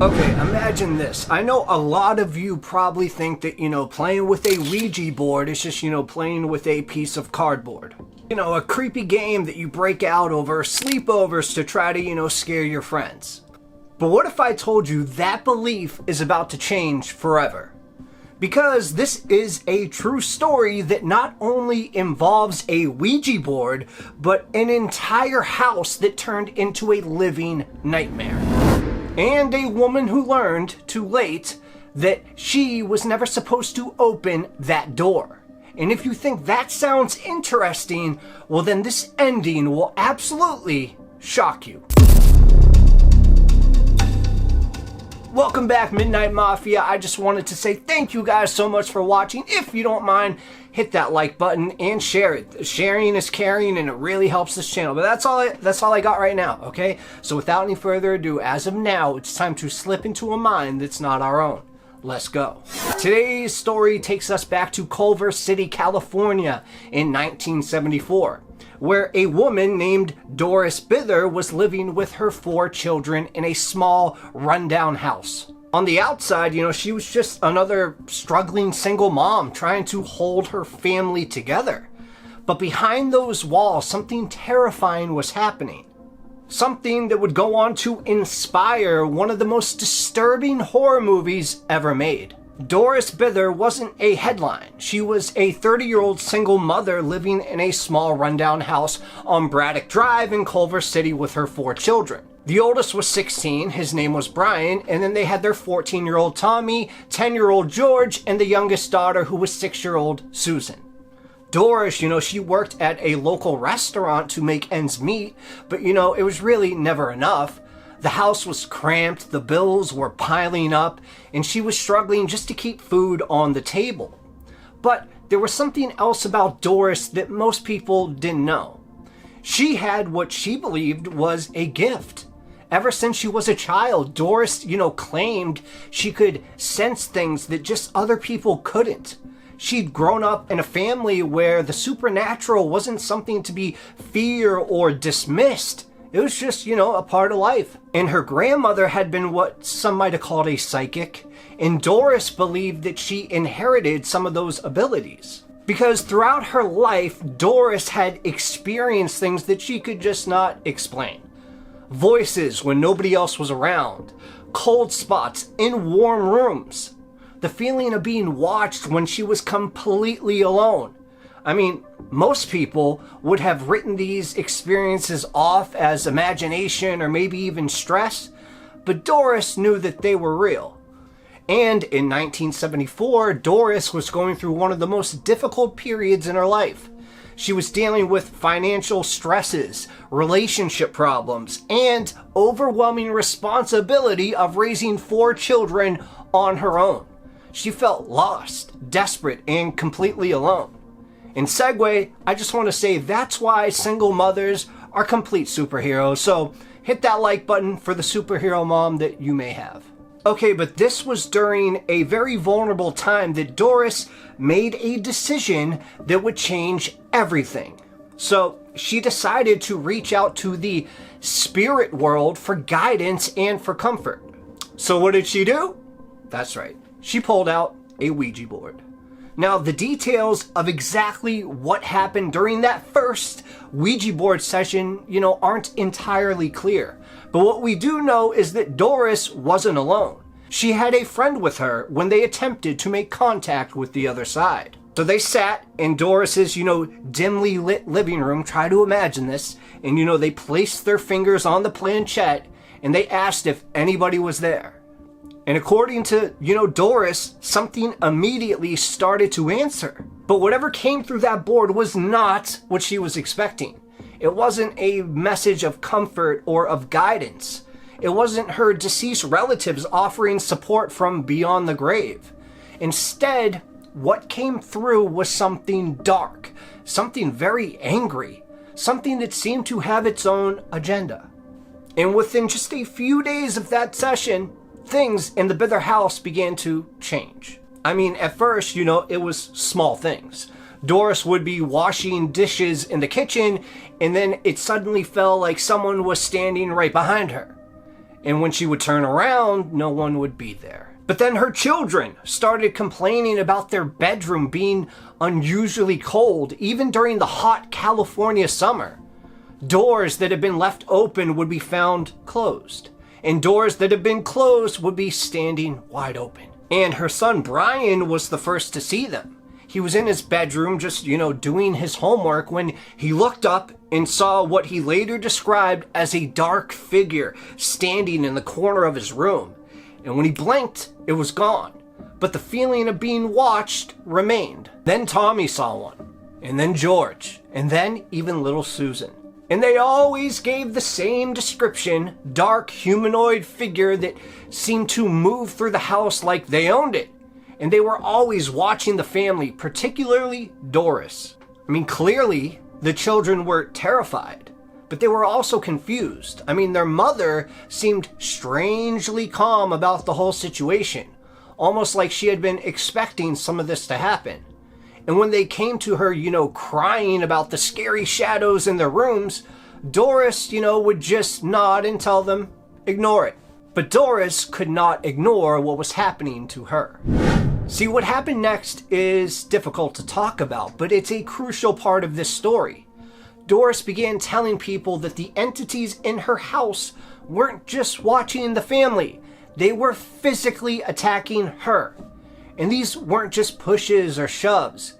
Okay, imagine this. I know a lot of you probably think that, playing with a Ouija board is just, playing with a piece of cardboard. A creepy game that you break out over sleepovers to try to, scare your friends. But what if I told you that belief is about to change forever? Because this is a true story that not only involves a Ouija board, but an entire house that turned into a living nightmare. And a woman who learned, too late, that she was never supposed to open that door. And if you think that sounds interesting, well then this ending will absolutely shock you. Welcome back, Midnight Mafia. I just wanted to say thank you guys so much for watching. If you don't mind, hit that like button and share it. Sharing is caring and it really helps this channel. But that's all I got right now, okay? So without any further ado, as of now, it's time to slip into a mind that's not our own. Let's go. Today's story takes us back to Culver City, California in 1974. Where a woman named Doris Bither was living with her 4 children in a small, rundown house. On the outside, she was just another struggling single mom trying to hold her family together. But behind those walls, something terrifying was happening. Something that would go on to inspire one of the most disturbing horror movies ever made. Doris Bither wasn't a headline. She was a 30-year-old single mother living in a small rundown house on Braddock Drive in Culver City with her 4 children. The oldest was 16, his name was Brian, and then they had their 14-year-old Tommy, 10-year-old George, and the youngest daughter who was 6-year-old Susan. Doris, she worked at a local restaurant to make ends meet, but it was really never enough. The house was cramped, the bills were piling up, and she was struggling just to keep food on the table. But there was something else about Doris that most people didn't know. She had what she believed was a gift. Ever since she was a child, Doris, claimed she could sense things that just other people couldn't. She'd grown up in a family where the supernatural wasn't something to be feared or dismissed. It was just, a part of life. And her grandmother had been what some might have called a psychic, and Doris believed that she inherited some of those abilities. Because throughout her life, Doris had experienced things that she could just not explain. Voices when nobody else was around, cold spots in warm rooms, the feeling of being watched when she was completely alone. I mean, most people would have written these experiences off as imagination or maybe even stress, but Doris knew that they were real. And in 1974, Doris was going through one of the most difficult periods in her life. She was dealing with financial stresses, relationship problems, and overwhelming responsibility of raising 4 children on her own. She felt lost, desperate, and completely alone. In segue, I just want to say that's why single mothers are complete superheroes, so hit that like button for the superhero mom that you may have. Okay, but this was during a very vulnerable time that Doris made a decision that would change everything. So she decided to reach out to the spirit world for guidance and for comfort. So what did she do? That's right, she pulled out a Ouija board. Now, the details of exactly what happened during that first Ouija board session, aren't entirely clear. But what we do know is that Doris wasn't alone. She had a friend with her when they attempted to make contact with the other side. So they sat in Doris's, dimly lit living room, try to imagine this, and, they placed their fingers on the planchette and they asked if anybody was there. And according to, Doris, something immediately started to answer. But whatever came through that board was not what she was expecting. It wasn't a message of comfort or of guidance. It wasn't her deceased relatives offering support from beyond the grave. Instead, what came through was something dark, something very angry, something that seemed to have its own agenda. And within just a few days of that session, things in the Bither house began to change. I mean, at first, it was small things. Doris would be washing dishes in the kitchen, and then it suddenly felt like someone was standing right behind her. And when she would turn around, no one would be there. But then her children started complaining about their bedroom being unusually cold, even during the hot California summer. Doors that had been left open would be found closed, and doors that had been closed would be standing wide open. And her son Brian was the first to see them. He was in his bedroom just, doing his homework when he looked up and saw what he later described as a dark figure standing in the corner of his room. And when he blinked, it was gone. But the feeling of being watched remained. Then Tommy saw one, and then George, and then even little Susan. And they always gave the same description, dark humanoid figure that seemed to move through the house like they owned it. And they were always watching the family, particularly Doris. Clearly, the children were terrified, but they were also confused. Their mother seemed strangely calm about the whole situation, almost like she had been expecting some of this to happen. And when they came to her, crying about the scary shadows in their rooms, Doris, would just nod and tell them, ignore it. But Doris could not ignore what was happening to her. See, what happened next is difficult to talk about, but it's a crucial part of this story. Doris began telling people that the entities in her house weren't just watching the family, they were physically attacking her. And these weren't just pushes or shoves,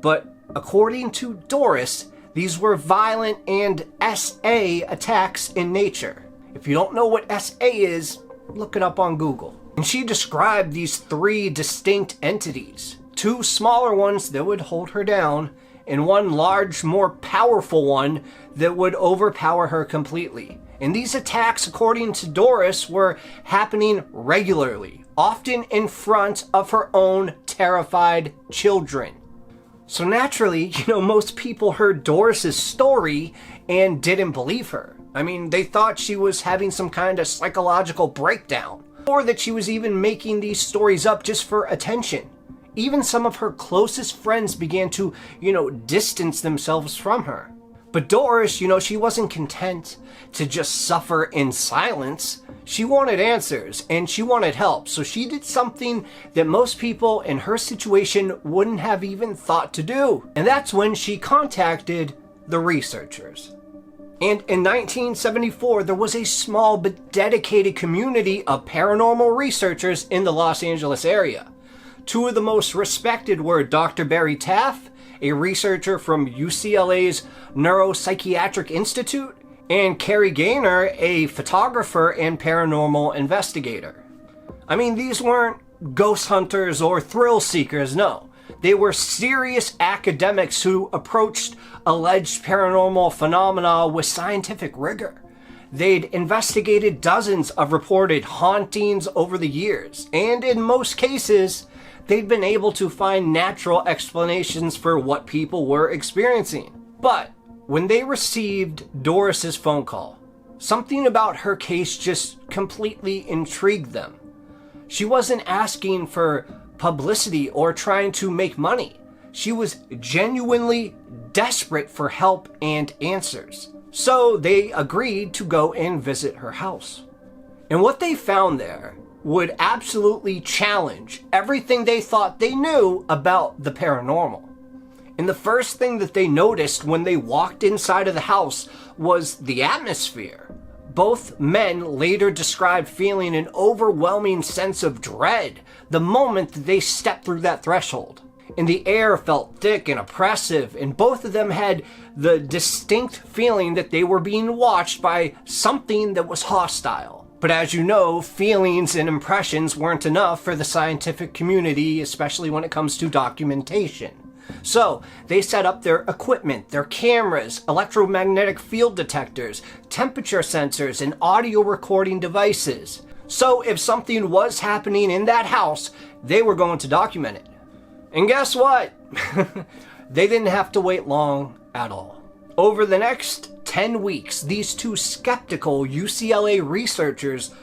but according to Doris, these were violent and SA attacks in nature. If you don't know what SA is, look it up on Google. And she described these 3 distinct entities. 2 smaller ones that would hold her down, and 1 large, more powerful one that would overpower her completely. And these attacks, according to Doris, were happening regularly, often in front of her own terrified children. So naturally, most people heard Doris's story and didn't believe her. They thought she was having some kind of psychological breakdown, or that she was even making these stories up just for attention. Even some of her closest friends began to, distance themselves from her. But Doris, she wasn't content to just suffer in silence. She wanted answers and she wanted help. So she did something that most people in her situation wouldn't have even thought to do. And that's when she contacted the researchers. And in 1974, there was a small but dedicated community of paranormal researchers in the Los Angeles area. 2 of the most respected were Dr. Barry Taff, a researcher from UCLA's Neuropsychiatric Institute, and Carrie Gaynor, a photographer and paranormal investigator. These weren't ghost hunters or thrill seekers, no. They were serious academics who approached alleged paranormal phenomena with scientific rigor. They'd investigated dozens of reported hauntings over the years, and in most cases, they'd been able to find natural explanations for what people were experiencing. But when they received Doris's phone call, something about her case just completely intrigued them. She wasn't asking for publicity or trying to make money. She was genuinely desperate for help and answers. So they agreed to go and visit her house. And what they found there would absolutely challenge everything they thought they knew about the paranormal. And the first thing that they noticed when they walked inside of the house was the atmosphere. Both men later described feeling an overwhelming sense of dread the moment that they stepped through that threshold. And the air felt thick and oppressive, and both of them had the distinct feeling that they were being watched by something that was hostile. But as you know, feelings and impressions weren't enough for the scientific community, especially when it comes to documentation. So they set up their equipment, their cameras, electromagnetic field detectors, temperature sensors, and audio recording devices. So if something was happening in that house, they were going to document it. And guess what? They didn't have to wait long at all. Over the next 10 weeks, these 2 skeptical UCLA researchers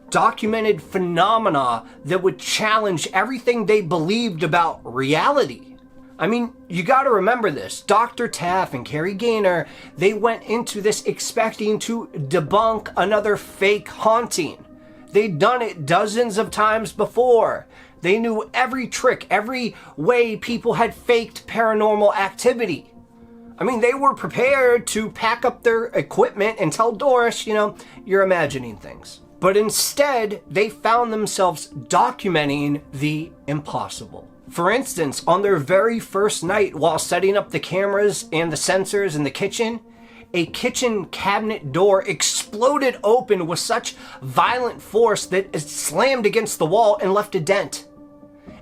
documented phenomena that would challenge everything they believed about reality. I mean, you gotta remember this. Dr. Taff and Carrie Gaynor, they went into this expecting to debunk another fake haunting. They'd done it dozens of times before. They knew every trick, every way people had faked paranormal activity. I mean, they were prepared to pack up their equipment and tell Doris, you're imagining things. But instead, they found themselves documenting the impossible. For instance, on their very first night while setting up the cameras and the sensors in the kitchen, a kitchen cabinet door exploded open with such violent force that it slammed against the wall and left a dent.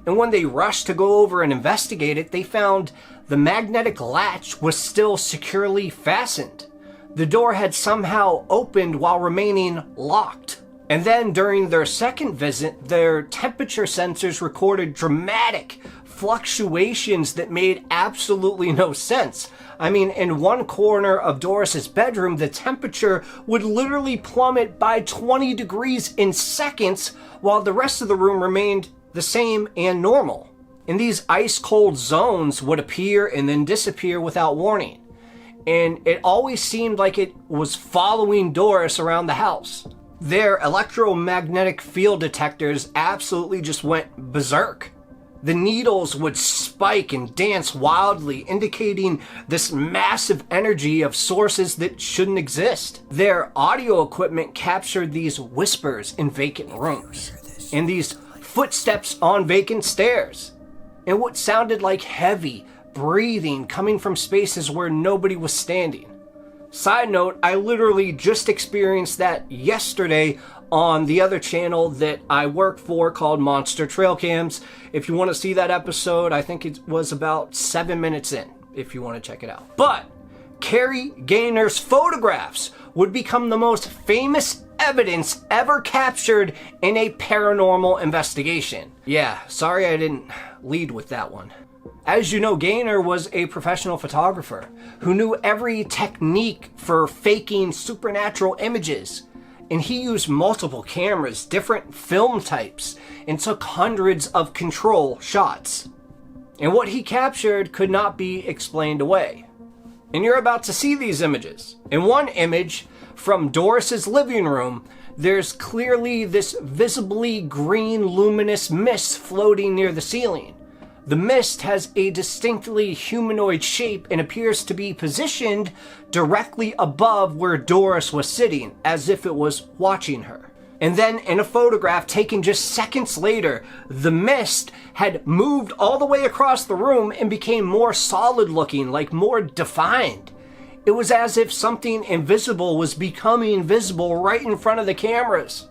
And when they rushed to go over and investigate it, they found the magnetic latch was still securely fastened. The door had somehow opened while remaining locked. And then during their second visit, their temperature sensors recorded dramatic fluctuations that made absolutely no sense. I mean, in one corner of Doris's bedroom, the temperature would literally plummet by 20 degrees in seconds, while the rest of the room remained the same and normal. And these ice-cold zones would appear and then disappear without warning. And it always seemed like it was following Doris around the house. Their electromagnetic field detectors absolutely just went berserk. The needles would spike and dance wildly, indicating this massive energy of sources that shouldn't exist. Their audio equipment captured these whispers in vacant rooms, and these footsteps on vacant stairs, and what sounded like heavy breathing coming from spaces where nobody was standing. Side note, I literally just experienced that yesterday on the other channel that I work for called Monster Trail Cams. If you want to see that episode, I think it was about 7 minutes in, if you want to check it out. But Carrie Gaynor's photographs would become the most famous evidence ever captured in a paranormal investigation. Yeah, sorry I didn't lead with that one. As you know, Gaynor was a professional photographer who knew every technique for faking supernatural images. And he used multiple cameras, different film types, and took hundreds of control shots. And what he captured could not be explained away. And you're about to see these images. In one image from Doris's living room, there's clearly this visibly green luminous mist floating near the ceiling. The mist has a distinctly humanoid shape and appears to be positioned directly above where Doris was sitting, as if it was watching her. And then in a photograph taken just seconds later, the mist had moved all the way across the room and became more solid looking, like more defined. It was as if something invisible was becoming visible right in front of the cameras.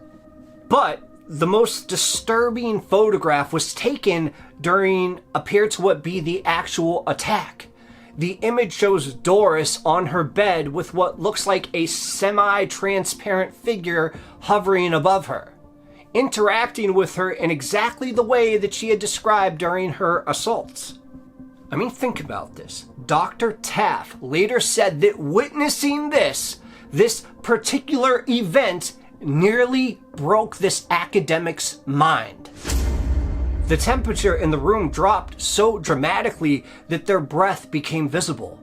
But the most disturbing photograph was taken during appeared to what be the actual attack. The image shows Doris on her bed with what looks like a semi-transparent figure hovering above her, interacting with her in exactly the way that she had described during her assaults. I mean, think about this. Dr. Taff later said that witnessing this particular event nearly broke this academic's mind. The temperature in the room dropped so dramatically that their breath became visible.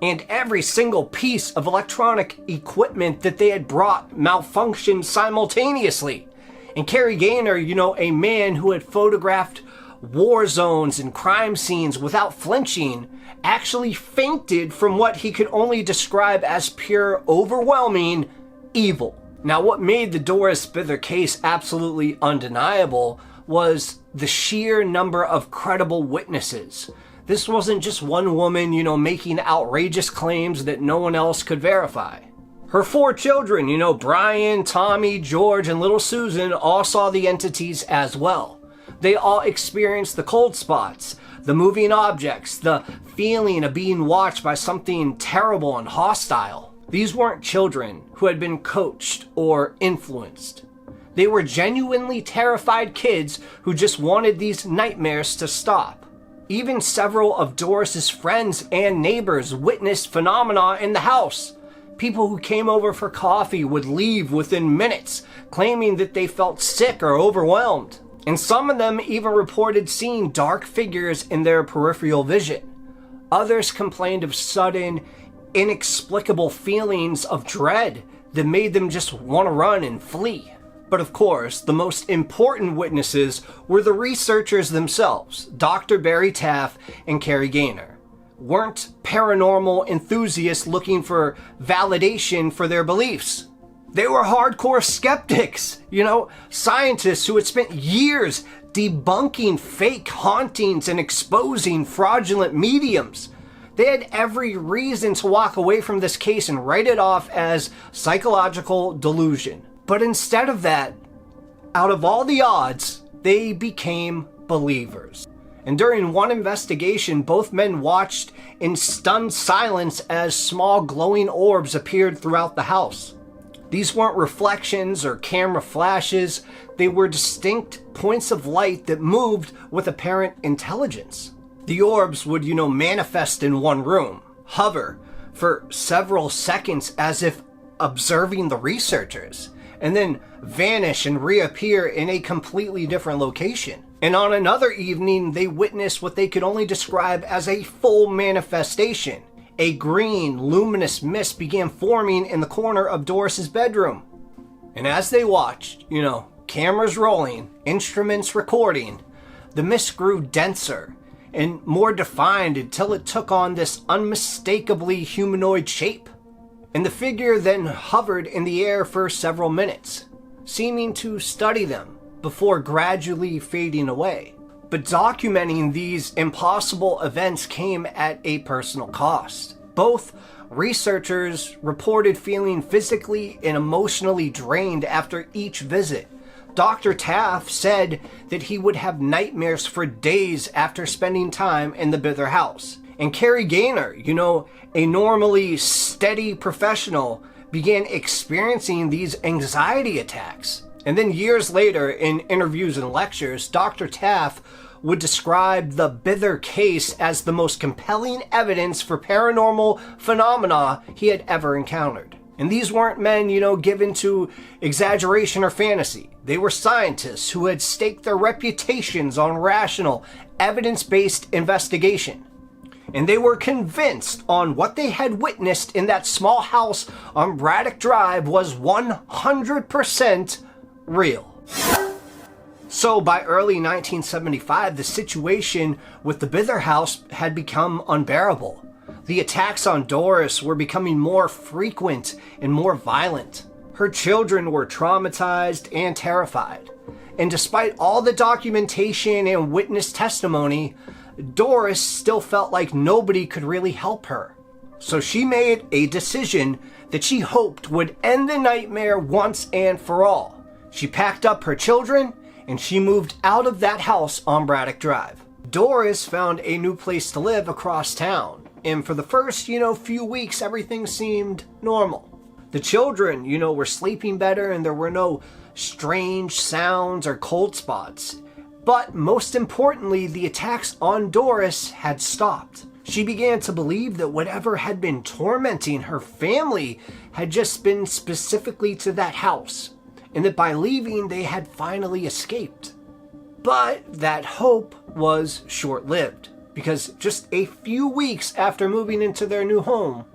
And every single piece of electronic equipment that they had brought malfunctioned simultaneously. And Carrie Gaynor, a man who had photographed war zones and crime scenes without flinching, actually fainted from what he could only describe as pure, overwhelming evil. Now, what made the Doris Bither case absolutely undeniable was the sheer number of credible witnesses. This wasn't just one woman, making outrageous claims that no one else could verify. Her 4 children, Brian, Tommy, George, and little Susan, all saw the entities as well. They all experienced the cold spots, the moving objects, the feeling of being watched by something terrible and hostile. These weren't children who had been coached or influenced. They were genuinely terrified kids who just wanted these nightmares to stop. Even several of Doris's friends and neighbors witnessed phenomena in the house. People who came over for coffee would leave within minutes, claiming that they felt sick or overwhelmed. And some of them even reported seeing dark figures in their peripheral vision. Others complained of sudden, inexplicable feelings of dread that made them just want to run and flee. But of course, the most important witnesses were the researchers themselves, Dr. Barry Taff and Carrie Gaynor. Weren't paranormal enthusiasts looking for validation for their beliefs. They were hardcore skeptics, scientists who had spent years debunking fake hauntings and exposing fraudulent mediums. They had every reason to walk away from this case and write it off as psychological delusion. But instead of that, out of all the odds, they became believers. And during one investigation, both men watched in stunned silence as small glowing orbs appeared throughout the house. These weren't reflections or camera flashes. They were distinct points of light that moved with apparent intelligence. The orbs would, manifest in one room, hover for several seconds as if observing the researchers, and then vanish and reappear in a completely different location. And on another evening, they witnessed what they could only describe as a full manifestation. A green, luminous mist began forming in the corner of Doris's bedroom. And as they watched, cameras rolling, instruments recording, the mist grew denser and more defined until it took on this unmistakably humanoid shape. And the figure then hovered in the air for several minutes, seeming to study them before gradually fading away. But documenting these impossible events came at a personal cost. Both researchers reported feeling physically and emotionally drained after each visit. Dr. Taff said that he would have nightmares for days after spending time in the Bither house. And Carrie Gaynor, a normally steady professional, began experiencing these anxiety attacks. And then years later, in interviews and lectures, Dr. Taff would describe the Bither case as the most compelling evidence for paranormal phenomena he had ever encountered. And these weren't men, given to exaggeration or fantasy. They were scientists who had staked their reputations on rational, evidence-based investigation. And they were convinced on what they had witnessed in that small house on Braddock Drive was 100% real. So by early 1975, the situation with the Bither house had become unbearable. The attacks on Doris were becoming more frequent and more violent. Her children were traumatized and terrified. And despite all the documentation and witness testimony, Doris still felt like nobody could really help her. So she made a decision that she hoped would end the nightmare once and for all. She packed up her children and she moved out of that house on Braddock Drive. Doris found a new place to live across town. And for the first, few weeks, everything seemed normal. The children, were sleeping better and there were no strange sounds or cold spots. But most importantly, the attacks on Doris had stopped. She began to believe that whatever had been tormenting her family had just been specifically to that house, and that by leaving they had finally escaped. But that hope was short-lived, because just a few weeks after moving into their new home,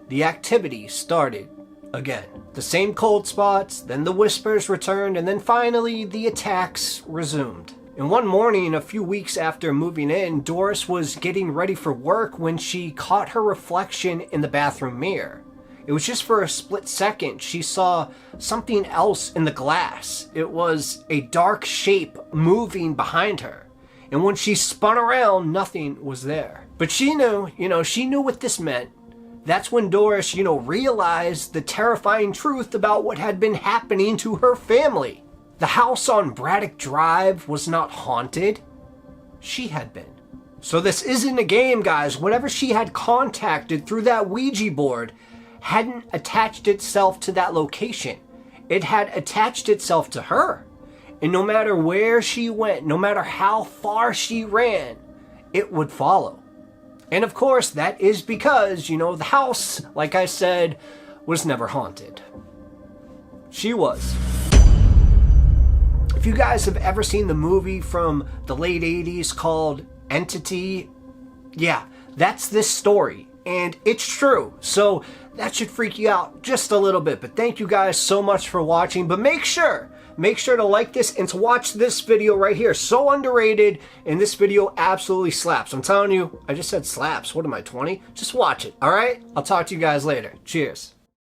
the activity started again. The same cold spots, then the whispers returned, and then finally the attacks resumed. And one morning, a few weeks after moving in, Doris was getting ready for work when she caught her reflection in the bathroom mirror. It was just for a split second. She saw something else in the glass. It was a dark shape moving behind her. And when she spun around, nothing was there. But she knew what this meant. That's when Doris, realized the terrifying truth about what had been happening to her family. The house on Braddock Drive was not haunted. She had been. So this isn't a game, guys. Whatever she had contacted through that Ouija board hadn't attached itself to that location. It had attached itself to her. And no matter where she went, no matter how far she ran, it would follow. And of course, that is because, the house, like I said, was never haunted. She was. If If you guys have ever seen the movie from the late 80s called Entity, yeah, that's this story. And it's true. So that should freak you out just a little bit. But thank you guys so much for watching. But make sure to like this and to watch this video right here. So underrated, and this video absolutely slaps. I'm telling you, I just said slaps. What am I, 20? Just watch it, all right? I'll talk to you guys later. Cheers.